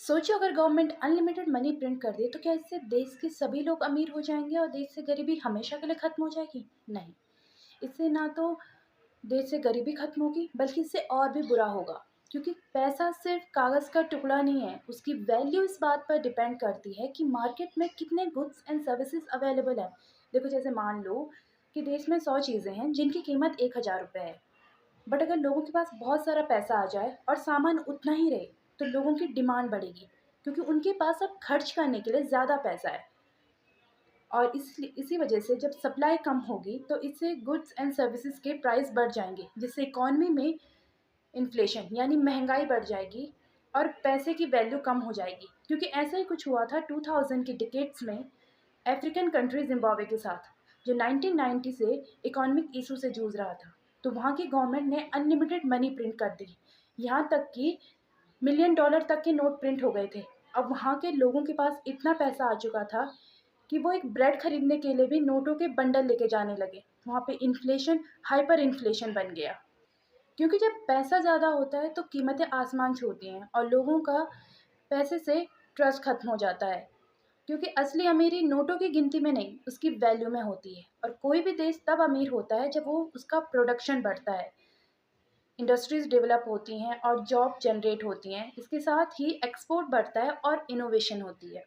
सोचो अगर government unlimited money print कर दे तो क्या इससे देश के सभी लोग अमीर हो जाएंगे और देश से गरीबी हमेशा के लिए खत्म हो जाएगी? नहीं। इससे ना तो देश से गरीबी खत्म होगी बल्कि इससे और भी बुरा होगा। क्योंकि पैसा सिर्फ कागज़ का टुकड़ा नहीं है, उसकी वैल्यू इस बात पर डिपेंड करती है कि मार्केट में कितने गुड्स एंड सर्विसेज अवेलेबल है। देखो, जैसे मान लो कि देश में 100 चीज़ें हैं जिनकी कीमत 1,000 रुपये है। बट अगर लोगों के पास बहुत सारा पैसा आ जाए और सामान उतना ही रहे तो लोगों की डिमांड बढ़ेगी, क्योंकि उनके पास अब खर्च करने के लिए ज़्यादा पैसा है। और इसी वजह से जब सप्लाई कम होगी तो इससे गुड्स एंड सर्विसेज के प्राइस बढ़ जाएंगे, जिससे इकॉनमी में इन्फ्लेशन यानी महंगाई बढ़ जाएगी और पैसे की वैल्यू कम हो जाएगी। क्योंकि ऐसा ही कुछ हुआ था 2000 की डिकेट्स में अफ्रीकन कंट्री जिम्बाब्वे के साथ, जो 1990 से इकोनॉमिक इशू से जूझ रहा था। तो वहाँ की गवर्नमेंट ने अनलिमिटेड मनी प्रिंट कर दी, यहाँ तक कि $1 मिलियन तक के नोट प्रिंट हो गए थे। अब वहाँ के लोगों के पास इतना पैसा आ चुका था कि वो एक ब्रेड खरीदने के लिए भी नोटों के बंडल लेके जाने लगे। वहाँ पे इन्फ्लेशन हाइपर इन्फ्लेशन बन गया। क्योंकि जब पैसा ज़्यादा होता है तो कीमतें आसमान छूती हैं और लोगों का पैसे से ट्रस्ट खत्म हो जाता है। क्योंकि असली अमीरी नोटों की गिनती में नहीं, उसकी वैल्यू में होती है। और कोई भी देश तब अमीर होता है जब वो उसका प्रोडक्शन बढ़ता है, इंडस्ट्रीज डेवलप होती हैं और जॉब जनरेट होती हैं। इसके साथ ही एक्सपोर्ट बढ़ता है और इनोवेशन होती है।